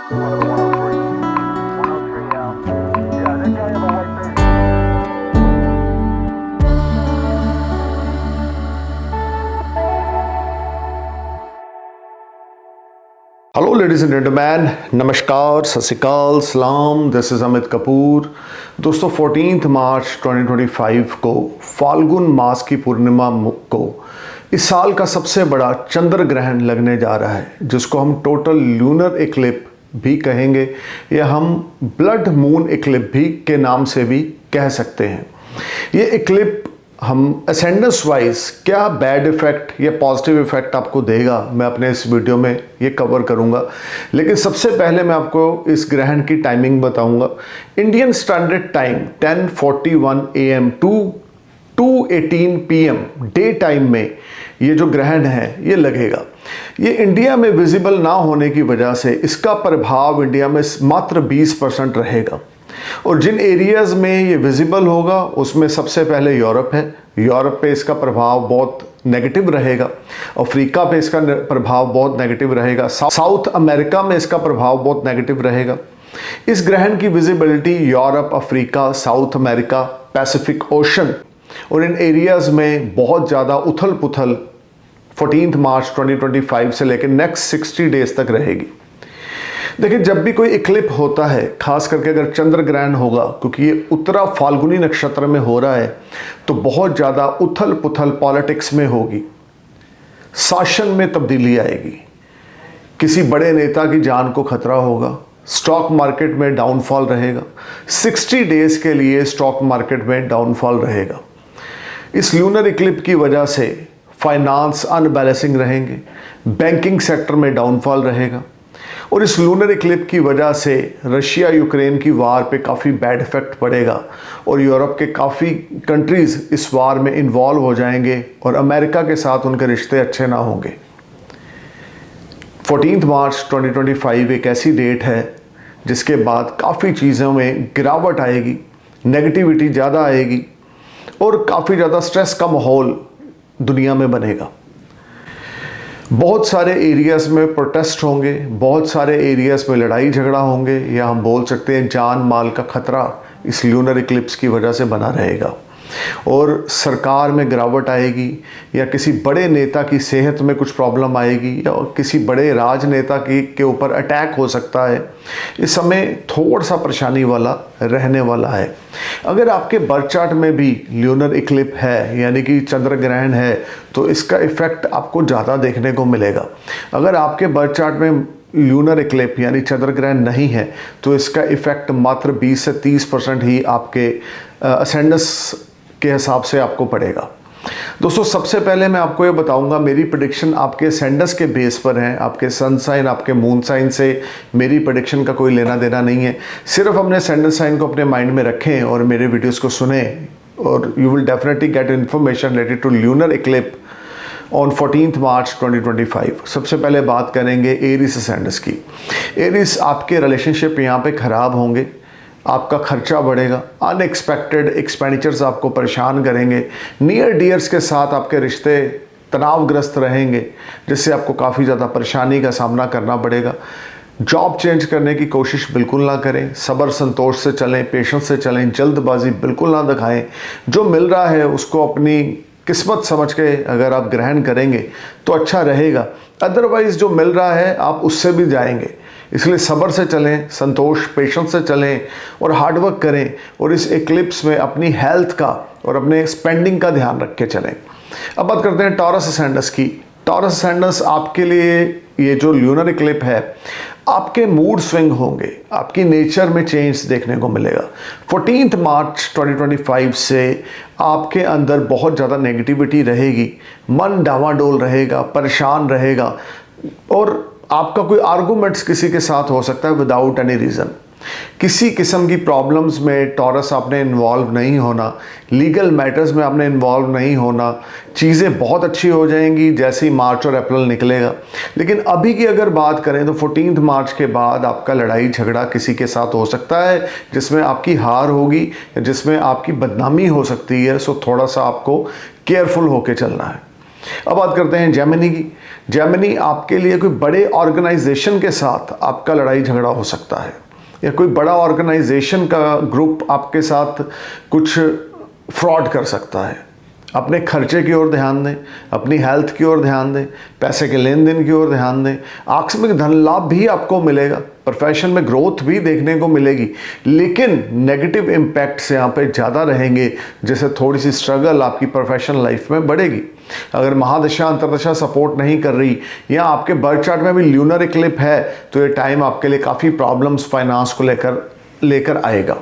out. Yeah, that guy have a white face. Hello ladies and gentleman, नमस्कार, सत श्री अकाल, सलाम। This is Amit Kapoor. दोस्तों 14 मार्च 2025 को फाल्गुन मास की पूर्णिमा को इस साल का सबसे बड़ा चंद्र ग्रहण लगने जा रहा है, जिसको हम टोटल ल्यूनर इक्लिप भी कहेंगे या हम ब्लड मून इक्लिप भी के नाम से भी कह सकते हैं। ये इक्लिप हम असेंडेंस वाइज क्या बैड इफ़ेक्ट या पॉजिटिव इफ़ेक्ट आपको देगा, मैं अपने इस वीडियो में ये कवर करूंगा। लेकिन सबसे पहले मैं आपको इस ग्रहण की टाइमिंग बताऊंगा। Indian Standard Time 10:41 AM to 2:18 PM day time में ये जो ग्रहण है ये लगेगा। ये इंडिया में विजिबल ना होने की वजह से इसका प्रभाव इंडिया में मात्र 20% रहेगा, और जिन एरियाज़ में ये विजिबल होगा उसमें सबसे पहले यूरोप है। यूरोप पे इसका प्रभाव बहुत नेगेटिव रहेगा, अफ्रीका पे इसका प्रभाव बहुत नेगेटिव रहेगा, साउथ अमेरिका में इसका प्रभाव बहुत नेगेटिव रहेगा। इस ग्रहण की visibility Europe, Africa, south America, Pacific ocean और इन एरियाज़ में बहुत ज़्यादा उथल पुथल 14 मार्च 2025 से लेकर नेक्स्ट 60 डेज तक रहेगी। देखिए, जब भी कोई इक्लिप होता है, खास करके अगर चंद्र ग्रहण होगा, क्योंकि ये उत्तरा फाल्गुनी नक्षत्र में हो रहा है, तो बहुत ज़्यादा उथल पुथल पॉलिटिक्स में होगी, शासन में तब्दीली आएगी, किसी बड़े नेता की जान को खतरा होगा, स्टॉक मार्केट में डाउनफॉल रहेगा। 60 डेज के लिए स्टॉक मार्केट में डाउनफॉल रहेगा। इस ल्यूनर इक्लिप की वजह से फाइनेंस अनबैलेंसिंग रहेंगे, बैंकिंग सेक्टर में डाउनफॉल रहेगा, और इस लूनर इक्लिप की वजह से रशिया यूक्रेन की वार पे काफ़ी बैड इफेक्ट पड़ेगा, और यूरोप के काफ़ी कंट्रीज़ इस वार में इन्वॉल्व हो जाएंगे और अमेरिका के साथ उनके रिश्ते अच्छे ना होंगे। 14 मार्च 2025 एक ऐसी डेट है जिसके बाद काफ़ी चीज़ों में गिरावट आएगी, नेगेटिविटी ज़्यादा आएगी और काफ़ी ज़्यादा स्ट्रेस का माहौल दुनिया में बनेगा। बहुत सारे एरियाज़ में प्रोटेस्ट होंगे, बहुत सारे एरियाज़ में लड़ाई झगड़ा होंगे, या हम बोल सकते हैं जान माल का खतरा इस ल्यूनर इक्लिप्स की वजह से बना रहेगा, और सरकार में गिरावट आएगी, या किसी बड़े नेता की सेहत में कुछ प्रॉब्लम आएगी, या किसी बड़े राजनेता के ऊपर अटैक हो सकता है। इस समय थोड़ा सा परेशानी वाला रहने वाला है। अगर आपके बर्थ चार्ट में भी ल्यूनर इक्लिप है, यानी कि चंद्र ग्रहण है, तो इसका इफ़ेक्ट आपको ज़्यादा देखने को मिलेगा। अगर आपके बर्थ चार्ट में ल्यूनर इक्लिप यानी चंद्र ग्रहण नहीं है, तो इसका इफ़ेक्ट मात्र 20 से 30% ही आपके असेंडेंस के हिसाब से आपको पड़ेगा। दोस्तों, सबसे पहले मैं आपको ये बताऊंगा, मेरी प्रेडिक्शन आपके असेंडेंस के बेस पर है। आपके सन साइन, आपके मून साइन से मेरी प्रेडिक्शन का कोई लेना देना नहीं है। सिर्फ अपने असेंडेंस साइन को अपने माइंड में रखें और मेरे वीडियोस को सुने, और you will definitely get information related to lunar eclipse on 14 March 2025। सबसे पहले बात करेंगे एरिस असेंडेंस की। एरिस, आपके रिलेशनशिप यहाँ पे ख़राब होंगे, आपका खर्चा बढ़ेगा, अनएक्सपेक्टेड एक्सपेंडिचर्स आपको परेशान करेंगे, नियर डियर्स के साथ आपके रिश्ते तनावग्रस्त रहेंगे, जिससे आपको काफ़ी ज़्यादा परेशानी का सामना करना पड़ेगा। जॉब चेंज करने की कोशिश बिल्कुल ना करें, सब्र संतोष से चलें, पेशेंस से चलें, जल्दबाजी बिल्कुल ना दिखाएं। जो मिल रहा है उसको अपनी किस्मत समझ के अगर आप ग्रहण करेंगे तो अच्छा रहेगा, अदरवाइज़ जो मिल रहा है आप उससे भी जाएंगे। इसलिए सब्र से चलें, संतोष पेशेंस से चलें और हार्डवर्क करें, और इस इक्लिप्स में अपनी हेल्थ का और अपने स्पेंडिंग का ध्यान रख के चलें। अब बात करते हैं टॉरस असेंडेंस की। टॉरस असेंडेंस आपके लिए ये जो ल्यूनर इक्लिप है, आपके मूड स्विंग होंगे, आपकी नेचर में चेंज देखने को मिलेगा। 14 मार्च 2025 से आपके अंदर बहुत ज़्यादा नेगेटिविटी रहेगी, मन डावाडोल रहेगा, परेशान रहेगा, और आपका कोई आर्गूमेंट्स किसी के साथ हो सकता है विदाउट एनी रीज़न। किसी किस्म की प्रॉब्लम्स में टॉरस आपने इन्वॉल्व नहीं होना, लीगल मैटर्स में आपने इन्वॉल्व नहीं होना। चीज़ें बहुत अच्छी हो जाएंगी जैसे ही मार्च और अप्रैल निकलेगा। लेकिन अभी की अगर बात करें तो 14 मार्च के बाद आपका लड़ाई झगड़ा किसी के साथ हो सकता है, जिसमें आपकी हार होगी, जिसमें आपकी बदनामी हो सकती है। सो थोड़ा सा आपको केयरफुल होकर चलना है। अब बात करते हैं जेमिनी की। जेमिनी, आपके लिए कोई बड़े ऑर्गेनाइजेशन के साथ आपका लड़ाई झगड़ा हो सकता है, या कोई बड़ा ऑर्गेनाइजेशन का ग्रुप आपके साथ कुछ फ्रॉड कर सकता है। अपने खर्चे की ओर ध्यान दें, अपनी हेल्थ की ओर ध्यान दें, पैसे के लेन देन की ओर ध्यान दें। आकस्मिक धन लाभ भी आपको मिलेगा, प्रोफेशन में ग्रोथ भी देखने को मिलेगी, लेकिन नेगेटिव इम्पैक्ट्स यहाँ पे ज़्यादा रहेंगे, जिससे थोड़ी सी स्ट्रगल आपकी प्रोफेशनल लाइफ में बढ़ेगी। अगर महादशा अंतरदशा सपोर्ट नहीं कर रही, या आपके बर्थ चार्ट में भी ल्यूनर इक्लिप है, तो ये टाइम आपके लिए काफ़ी प्रॉब्लम्स फाइनेंस को लेकर आएगा।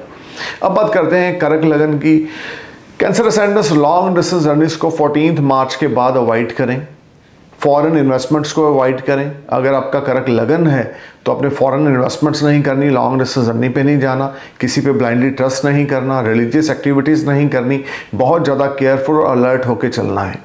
अब बात करते हैं कर्क लगन की। Cancer ascendants long distance journeys को 14 मार्च के बाद अवॉइड करें। फॉरेन इन्वेस्टमेंट्स को अवॉइड करें। अगर आपका कर्क लगन है तो अपने फॉरेन इन्वेस्टमेंट्स नहीं करनी, लॉन्ग डिस्टेंस जर्नी पे नहीं जाना, किसी पे ब्लाइंडली ट्रस्ट नहीं करना, रिलीजियस एक्टिविटीज़ नहीं करनी, बहुत ज़्यादा केयरफुल और अलर्ट होकर चलना है।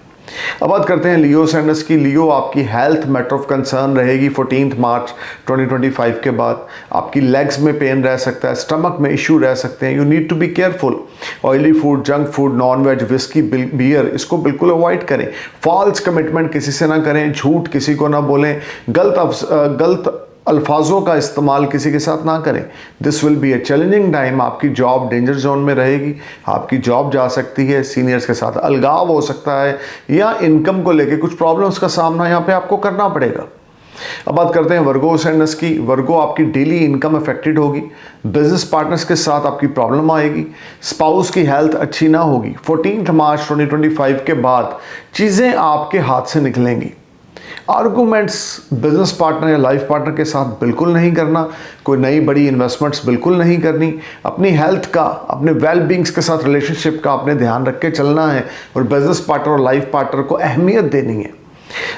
अब बात करते हैं लियो असेंडेंस की। लियो, आपकी हेल्थ मैटर ऑफ कंसर्न रहेगी 14 मार्च 2025 के बाद। आपकी लेग्स में पेन रह सकता है, स्टमक में इशू रह सकते हैं। You need to be careful. Oily food, junk food, non veg, whisky, beer, इसको बिल्कुल अवॉइड करें। फॉल्स कमिटमेंट किसी से ना करें, झूठ किसी को ना बोलें, गलत अल्फाजों का इस्तेमाल किसी के साथ ना करें। This will be a challenging time. आपकी जॉब डेंजर जोन में रहेगी, आपकी जॉब जा सकती है, सीनियर्स के साथ अलगाव हो सकता है, या इनकम को लेके कुछ प्रॉब्लम्स का सामना यहाँ पे आपको करना पड़ेगा। अब बात करते हैं वर्गो असेंडेंस की। वर्गो, आपकी डेली इनकम अफेक्टेड होगी, बिजनेस पार्टनर्स के साथ आपकी प्रॉब्लम आएगी, स्पाउस की हेल्थ अच्छी ना होगी। 14 मार्च 2025 के बाद चीज़ें आपके हाथ से निकलेंगी। आर्गूमेंट्स बिजनेस पार्टनर या लाइफ पार्टनर के साथ बिल्कुल नहीं करना, कोई नई बड़ी इन्वेस्टमेंट्स बिल्कुल नहीं करनी। अपनी हेल्थ का, अपने वेल बींग्स के साथ रिलेशनशिप का आपने ध्यान रख के चलना है, और बिजनेस पार्टनर और लाइफ पार्टनर को अहमियत देनी है।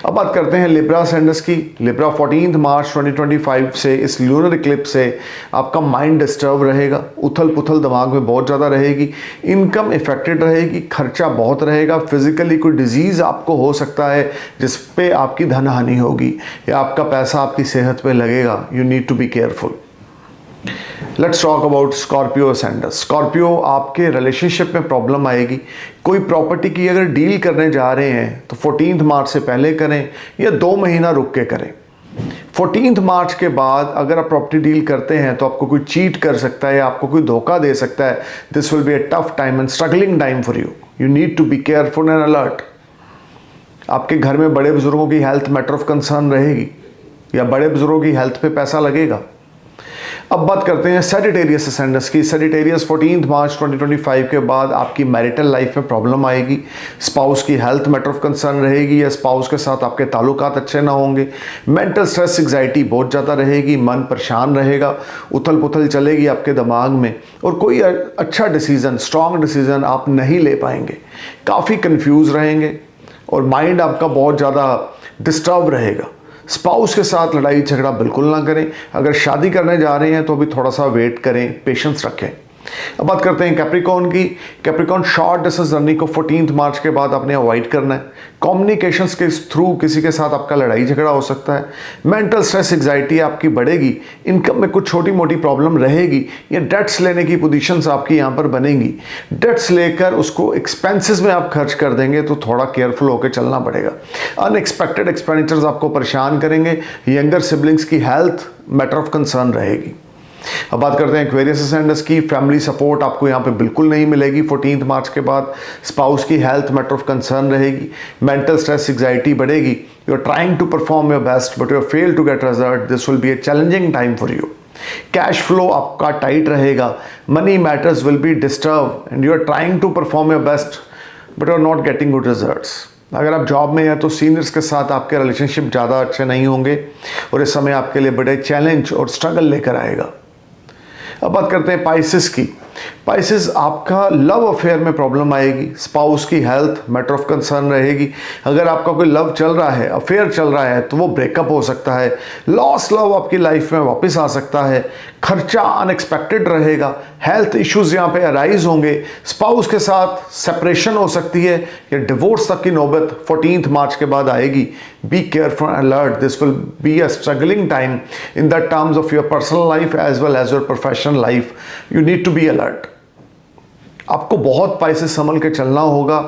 अब बात करते हैं लिब्रा असेंडेंस की। लिब्रा, 14 मार्च 2025 से, इस ल्यूनर इक्लिप्स से आपका माइंड डिस्टर्ब रहेगा, उथल पुथल दिमाग में बहुत ज़्यादा रहेगी, इनकम इफेक्टेड रहेगी, खर्चा बहुत रहेगा, फिजिकली कोई डिजीज़ आपको हो सकता है जिस पे आपकी धन हानि होगी, या आपका पैसा आपकी सेहत पे लगेगा। You need to be careful. Let's talk about Scorpio ascendants. Scorpio, आपके रिलेशनशिप में प्रॉब्लम आएगी। कोई प्रॉपर्टी की अगर डील करने जा रहे हैं तो 14 मार्च से पहले करें, या 2 महीना रुक के करें। 14 मार्च के बाद अगर आप प्रॉपर्टी डील करते हैं तो आपको कोई चीट कर सकता है, या आपको कोई धोखा दे सकता है। This will be a tough time and struggling time for you. You need to be careful and alert. आपके घर में बड़े बुजुर्गों की हेल्थ मैटर ऑफ कंसर्न रहेगी, या बड़े बुजुर्गों की हेल्थ पे पैसा लगेगा। अब बात करते हैं सेजिटेरियस असेंडेंस की। सेजिटेरियस, 14 मार्च 2025 के बाद आपकी मैरिटल लाइफ में प्रॉब्लम आएगी, स्पाउस की हेल्थ मैटर ऑफ कंसर्न रहेगी, या स्पाउस के साथ आपके ताल्लुकात अच्छे ना होंगे। मेंटल स्ट्रेस, एंग्जाइटी बहुत ज़्यादा रहेगी, मन परेशान रहेगा, उथल पुथल चलेगी आपके दिमाग में, और कोई अच्छा डिसीज़न, स्ट्रॉन्ग डिसीज़न आप नहीं ले पाएंगे। काफ़ी कंफ्यूज रहेंगे, और माइंड आपका बहुत ज़्यादा डिस्टर्ब रहेगा। स्पाउस के साथ लड़ाई झगड़ा बिल्कुल ना करें। अगर शादी करने जा रहे हैं तो भी थोड़ा सा वेट करें, पेशेंस रखें। अब बात करते हैं कैप्रिकॉर्न की। कैप्रिकॉर्न, शॉर्ट डिस्टेंस जर्नी को 14 मार्च के बाद आपने अवॉइड करना है। कम्युनिकेशंस के थ्रू किसी के साथ आपका लड़ाई झगड़ा हो सकता है। मेंटल स्ट्रेस, एंग्जाइटी आपकी बढ़ेगी, इनकम में कुछ छोटी मोटी प्रॉब्लम रहेगी, या डेट्स लेने की पोजीशंस आपकी यहाँ पर बनेंगी। डेट्स लेकर उसको एक्सपेंसेस में आप खर्च कर देंगे तो थोड़ा केयरफुल होकर चलना पड़ेगा। अनएक्सपेक्टेड एक्सपेंडिचर्स आपको परेशान करेंगे। यंगर सिबलिंग्स की हेल्थ मैटर ऑफ कंसर्न रहेगी। अब बात करते हैं एक्वेरियस असेंडेंस की। फैमिली सपोर्ट आपको यहाँ पे बिल्कुल नहीं मिलेगी 14 मार्च के बाद। स्पाउस की हेल्थ मैटर ऑफ कंसर्न रहेगी। मेंटल स्ट्रेस, एंग्जाइटी बढ़ेगी। You are trying to perform your best but you fail to get result. This will be a challenging time for you. Cash flow आपका tight रहेगा। Money matters will be disturb and you are trying to perform your best but you are not getting good results. अगर आप job में हैं तो seniors के साथ आपके रिलेशनशिप ज़्यादा अच्छे नहीं होंगे, और इस समय आपके लिए बड़े चैलेंज और स्ट्रगल लेकर आएगा। अब बात करते हैं पाइसेस की। पाइसेस, आपका लव अफेयर में प्रॉब्लम आएगी। स्पाउस की हेल्थ मैटर ऑफ कंसर्न रहेगी। अगर आपका कोई लव चल रहा है, अफेयर चल रहा है, तो वो ब्रेकअप हो सकता है। लॉस लव आपकी लाइफ में वापस आ सकता है। खर्चा अनएक्सपेक्टेड रहेगा। हेल्थ इश्यूज यहाँ पे अराइज होंगे। स्पाउस के साथ सेपरेशन हो सकती है, या डिवोर्स तक की नौबत 14 मार्च के बाद आएगी। Be careful alert. This will be a struggling time in the terms of your personal life as well as your professional life. You need to be alert. आपको बहुत पाइसेस संभल के चलना होगा।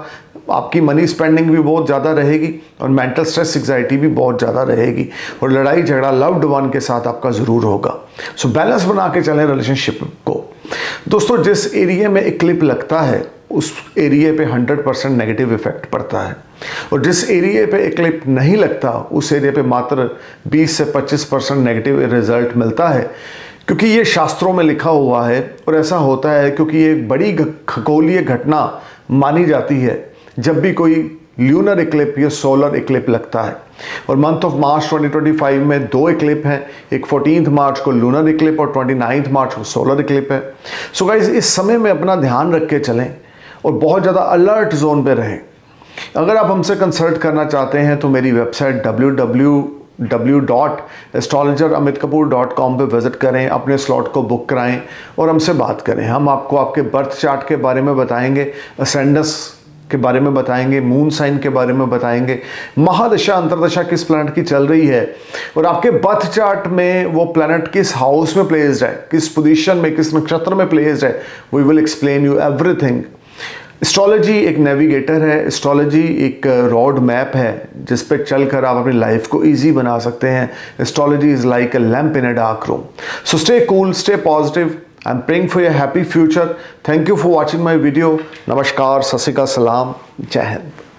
आपकी मनी स्पेंडिंग भी बहुत ज़्यादा रहेगी और मेंटल स्ट्रेस एग्जाइटी भी बहुत ज़्यादा रहेगी और लड़ाई झगड़ा लव्ड वन के साथ आपका ज़रूर होगा। सो बैलेंस बना के चलें रिलेशनशिप को। दोस्तों, जिस एरिया में इक्लिप लगता है उस एरिया पे 100% नेगेटिव इफेक्ट पड़ता है और जिस एरिया पे इक्लिप नहीं लगता उस एरिया पे मात्र 20 से 25% नेगेटिव रिजल्ट मिलता है, क्योंकि ये शास्त्रों में लिखा हुआ है और ऐसा होता है क्योंकि ये एक बड़ी खगोलीय घटना मानी जाती है जब भी कोई ल्यूनर इक्लिप या सोलर इक्लिप लगता है। और मंथ ऑफ मार्च 2025 में 2 इक्लिप हैं, एक 14 मार्च को लूनर इक्लिप और 29 मार्च को सोलर इक्लिप है। सो गाइस, इस समय में अपना ध्यान रख के चलें और बहुत ज़्यादा अलर्ट जोन पे रहें। अगर आप हमसे कंसल्ट करना चाहते हैं तो मेरी वेबसाइट www.astrologeramitkapoor.com पे विज़िट करें, अपने स्लॉट को बुक कराएं और हमसे बात करें। हम आपको आपके बर्थ चार्ट के बारे में बताएंगे, असेंडेंस के बारे में बताएंगे, मून साइन के बारे में बताएंगे, महादशा अंतरदशा किस प्लैनेट की चल रही है और आपके बर्थ चार्ट में वो प्लैनेट किस हाउस में प्लेस्ड है, किस पोजीशन में, किस नक्षत्र में प्लेस्ड है। We will explain you everything. Astrology एक नेविगेटर है, एस्ट्रोलॉजी एक रोड मैप है जिस पे चलकर आप अपनी लाइफ को इजी बना सकते हैं। Astrology is like a lamp in a dark room. So stay cool, stay positive. I am praying for your happy future. Thank you for watching my video. नमस्कार, सत श्री अकाल, सलाम, जय हिंद।